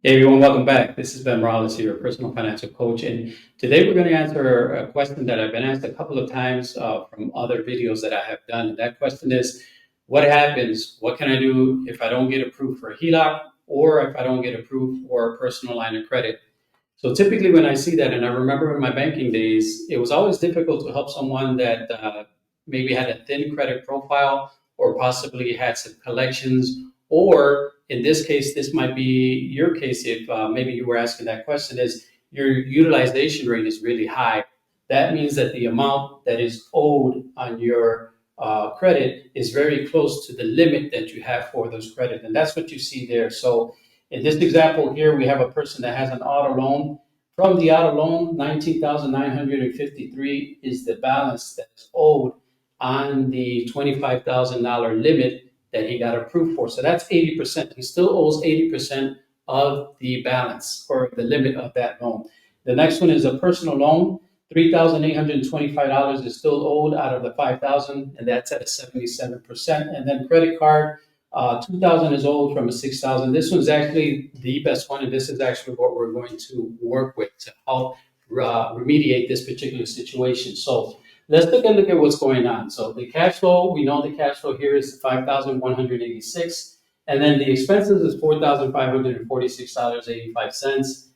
Hey everyone, welcome back. This is Ben Morales here, personal financial coach. And today we're going to answer a question that I've been asked a couple of times from other videos that I have done. And that question is, what happens? What can I do if I don't get approved for a HELOC or if I don't get approved for a personal line of credit? So typically when I see that, and I remember in my banking days, it was always difficult to help someone that maybe had a thin credit profile or possibly had some collections, or in this case, this might be your case if maybe you were asking that question, is your utilization rate is really high. That means that the amount that is owed on your credit is very close to the limit that you have for those credit. And that's what you see there. So in this example here, we have a person that has an auto loan. From the auto loan, 19,953 is the balance that's owed on the $25,000 limit that he got approved for. So that's 80%. He still owes 80% of the balance or the limit of that loan. The next one is a personal loan. $3,825 is still owed out of the 5,000, and that's at a 77%. And then credit card, 2,000 is owed from a 6,000. This one's actually the best one, and this is actually what we're going to work with to help remediate this particular situation. So let's take a look at what's going on. So the cash flow, we know the cash flow here is 5,186, and then the expenses is $4,546.85.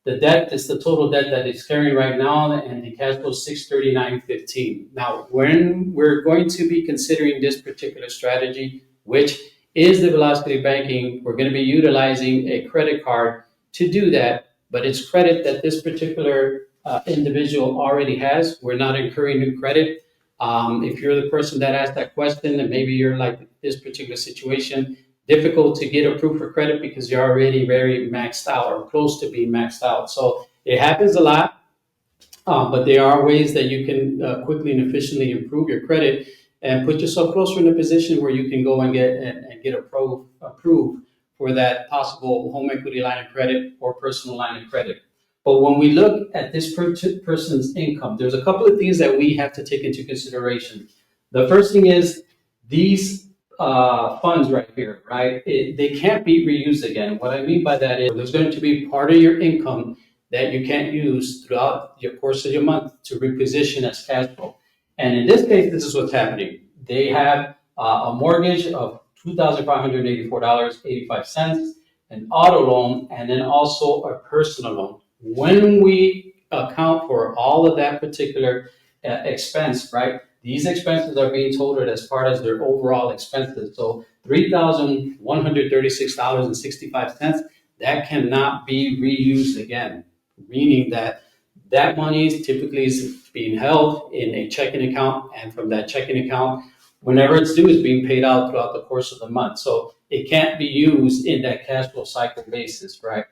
The debt is the total debt that it's carrying right now, and the cash flow is $639.15. Now, when we're going to be considering this particular strategy, which is the velocity banking, we're going to be utilizing a credit card to do that, but it's credit that this particular individual already has. We're not incurring new credit. If you're the person that asked that question, and maybe you're like this particular situation, difficult to get approved for credit because you're already very maxed out or close to being maxed out. So it happens a lot, but there are ways that you can quickly and efficiently improve your credit and put yourself closer in a position where you can go and get approved for that possible home equity line of credit or personal line of credit. But when we look at this person's income, there's a couple of things that we have to take into consideration. The first thing is these funds right here, right? They can't be reused again. What I mean by that is there's going to be part of your income that you can't use throughout your course of your month to reposition as cash flow. And in this case, this is what's happening. They have a mortgage of $2,584.85, an auto loan, and then also a personal loan. When we account for all of that particular expense, right, these expenses are being totaled as part of their overall expenses. So $3,136.65, that cannot be reused again, meaning that that money is typically being held in a checking account, and from that checking account, whenever it's due, is being paid out throughout the course of the month. So it can't be used in that cash flow cycle basis, right?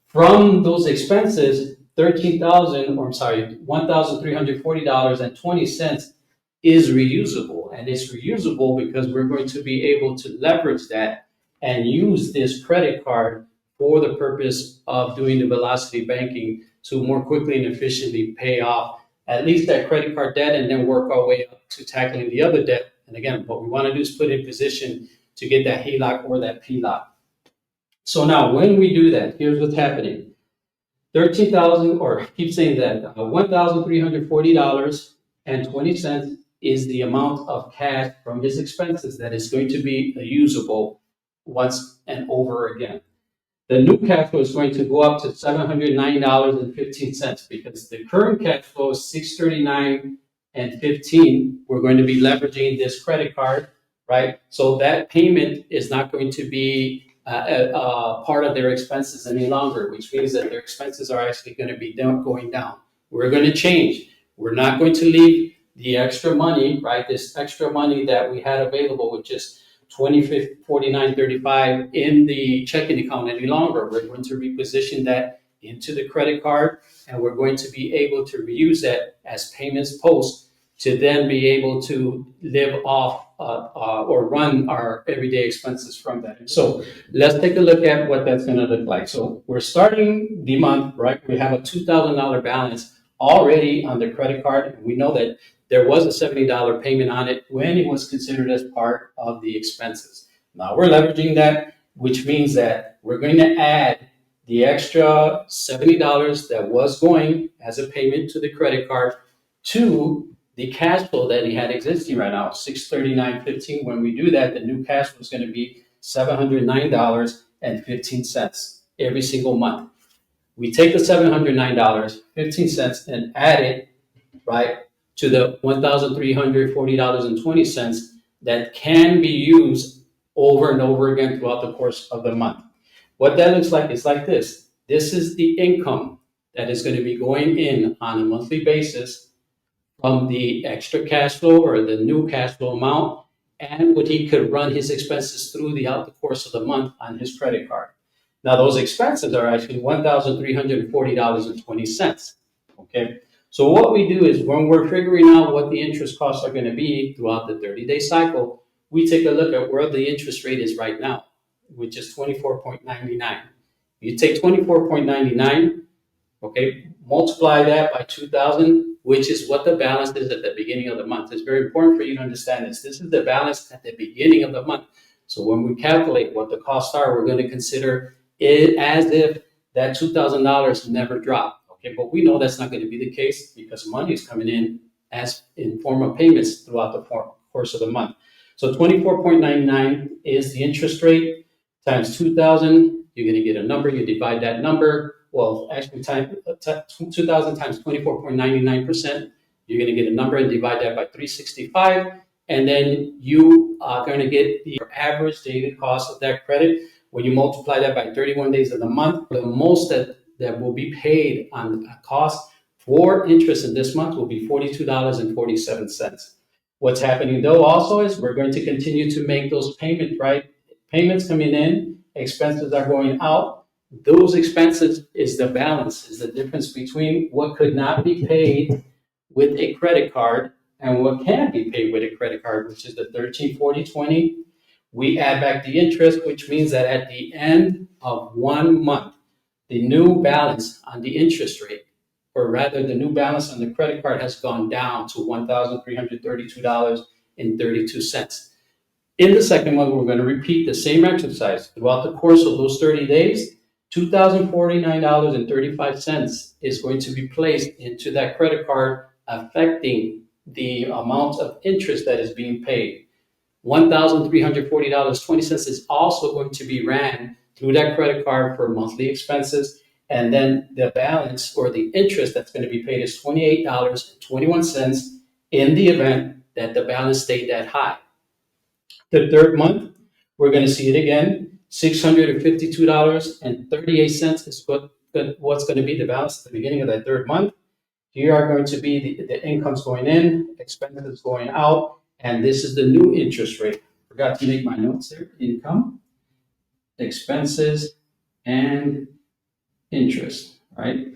From those expenses, $1,340.20 is reusable. And it's reusable because we're going to be able to leverage that and use this credit card for the purpose of doing the velocity banking to more quickly and efficiently pay off at least that credit card debt and then work our way up to tackling the other debt. And again, what we want to do is put in position to get that HELOC or that PLOC. So now when we do that, here's what's happening. 13,000, or keep saying that, $1,340.20 is the amount of cash from his expenses that is going to be usable once and over again. The new cash flow is going to go up to $709.15 because the current cash flow is $639.15. We're going to be leveraging this credit card, right? So that payment is not going to be part of their expenses any longer, which means that their expenses are actually going to be going down. We're going to change. We're not going to leave the extra money, right? This extra money that we had available, which is $20.49.35 in the checking account any longer. We're going to reposition that into the credit card, and we're going to be able to reuse that as payments post to then be able to live off or run our everyday expenses from that. So let's take a look at what that's going to look like. So we're starting the month, right? We have a $2,000 balance already on the credit card. We know that there was a $70 payment on it when it was considered as part of the expenses. Now we're leveraging that, which means that we're going to add the extra $70 that was going as a payment to the credit card to the cash flow that he had existing right now, $639.15. When we do that, the new cash flow is going to be $709.15 every single month. We take the $709.15 and add it, right, to the $1,340.20 that can be used over and over again throughout the course of the month. What that looks like is like this. This is the income that is going to be going in on a monthly basis from the extra cash flow or the new cash flow amount, and what he could run his expenses throughout the course of the month on his credit card. Now, those expenses are actually $1,340.20. Okay. So what we do is when we're figuring out what the interest costs are going to be throughout the 30-day cycle, we take a look at where the interest rate is right now, which is 24.99. You take 24.99, okay, multiply that by 2,000, which is what the balance is at the beginning of the month. It's very important for you to understand this. This is the balance at the beginning of the month. So when we calculate what the costs are, we're going to consider it as if that $2,000 never dropped. Okay, but we know that's not going to be the case because money is coming in as in form of payments throughout the course of the month. So 24.99 is the interest rate times 2,000. You're going to get a number. You divide that number. Well, actually, 2,000 times 24.99%. You're going to get a number and divide that by 365. And then you are going to get the average daily cost of that credit. When you multiply that by 31 days of the month, the most that will be paid on a cost for interest in this month will be $42.47. What's happening though also is we're going to continue to make those payments, right? Payments coming in, expenses are going out. Those expenses is the balance, is the difference between what could not be paid with a credit card and what can be paid with a credit card, which is the 1340.20. We add back the interest, which means that at the end of 1 month, the new balance on the interest rate, or rather the new balance on the credit card, has gone down to $1,332.32. In the second month, we're going to repeat the same exercise. Throughout the course of those 30 days, $2,049.35 is going to be placed into that credit card, affecting the amount of interest that is being paid. $1,340.20 is also going to be ran through that credit card for monthly expenses. And then the balance or the interest that's going to be paid is $28.21 in the event that the balance stayed that high. The third month, we're going to see it again. $652.38 is what's going to be the balance at the beginning of that third month. Here are going to be the incomes going in, expenses going out, and this is the new interest rate. Forgot to make my notes there. Income, expenses, and interest, right?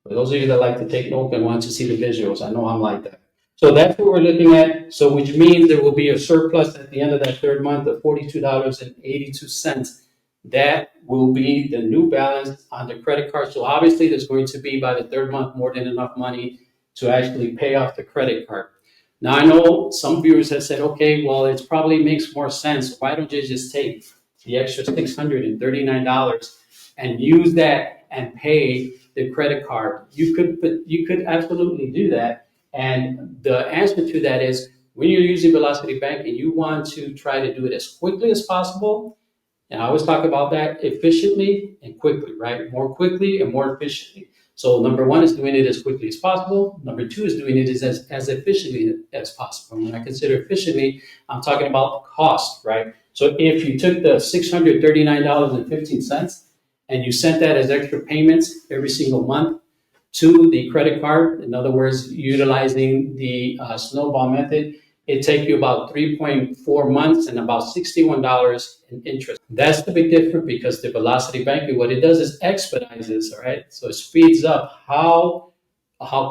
For those of you that like to take notes and want to see the visuals, I know I'm like that. So that's what we're looking at. So which means there will be a surplus at the end of that third month of $42.82. That will be the new balance on the credit card. So obviously there's going to be by the third month more than enough money to actually pay off the credit card. Now I know some viewers have said, okay, well, it probably makes more sense. Why don't you just take the extra $639 and use that and pay the credit card? You could absolutely do that. And the answer to that is when you're using Velocity Banking, you want to try to do it as quickly as possible. And I always talk about that efficiently and quickly, right? More quickly and more efficiently. So number one is doing it as quickly as possible. Number two is doing it as efficiently as possible. When I consider efficiently, I'm talking about cost, right? So if you took the $639.15 and you sent that as extra payments every single month to the credit card, in other words, utilizing the snowball method, it takes you about 3.4 months and about $61 in interest. That's the big difference because the Velocity Banking, what it does is expedites this, all right? So it speeds up how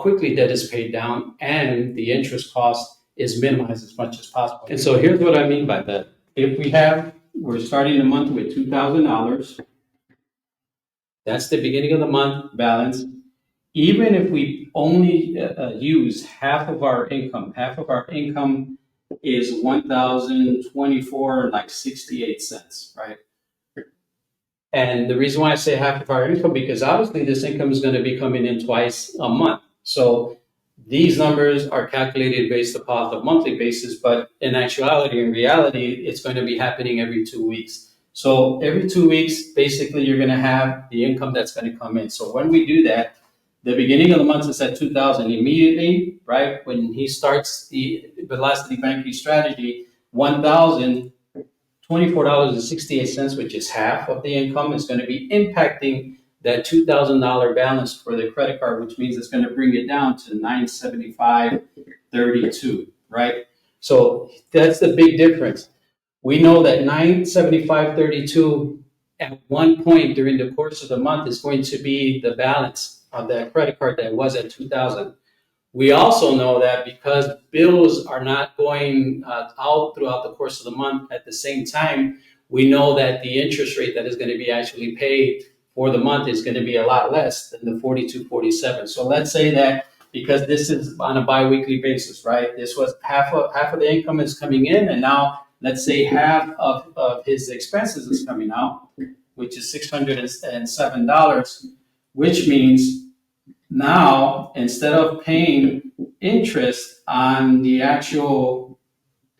quickly debt is paid down and the interest cost is minimized as much as possible. And so here's what I mean by that. If we're starting the month with $2,000, that's the beginning of the month balance. Even if we only use half of our income is $1,024.68, right? And the reason why I say half of our income, because obviously this income is going to be coming in twice a month. So these numbers are calculated based upon the monthly basis, but in actuality, in reality, it's going to be happening every 2 weeks. So every 2 weeks, basically, you're going to have the income that's going to come in. So when we do that, the beginning of the month is at 2,000 immediately, right? When he starts the velocity banking strategy, 1,000 $24.68, which is half of the income, is going to be impacting that $2,000 balance for the credit card, which means it's going to bring it down to 975.32, right? So that's the big difference. We know that 975.32 at one point during the course of the month is going to be the balance of that credit card that was at 2,000. We also know that because bills are not going out throughout the course of the month at the same time, we know that the interest rate that is going to be actually paid for the month is going to be a lot less than the 42.47. So let's say that because this is on a biweekly basis, right? This was half of the income is coming in, and now let's say half of his expenses is coming out, which is $607, which means now, instead of paying interest on the actual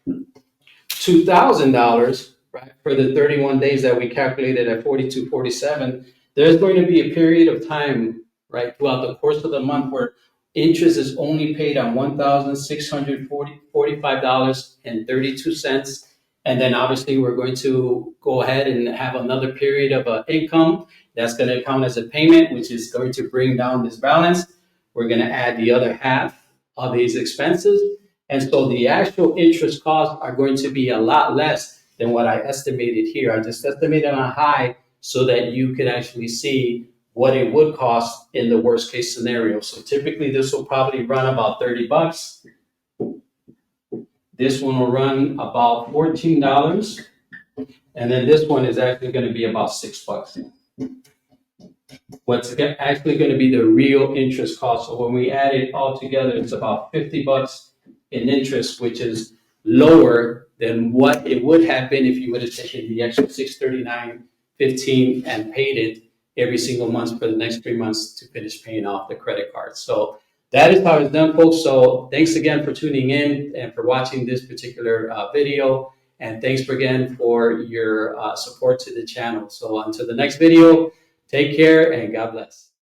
$2,000, right, for the 31 days that we calculated at 42.47, there's going to be a period of time, right, throughout the course of the month where interest is only paid on $1,645.32. And then obviously we're going to go ahead and have another period of income that's going to count as a payment, which is going to bring down this balance. We're going to add the other half of these expenses. And so the actual interest costs are going to be a lot less than what I estimated here. I just estimated on a high so that you could actually see what it would cost in the worst case scenario. So typically this will probably run about $30. This one will run about $14. And then this one is actually going to be about $6. What's actually going to be the real interest cost. So when we add it all together, it's about $50 in interest, which is lower than what it would have been if you would have taken the extra $639.15 and paid it every single month for the next 3 months to finish paying off the credit card. So that is how it's done, folks. So thanks again for tuning in and for watching this particular video. And thanks again for your support to the channel. So until the next video, take care and God bless.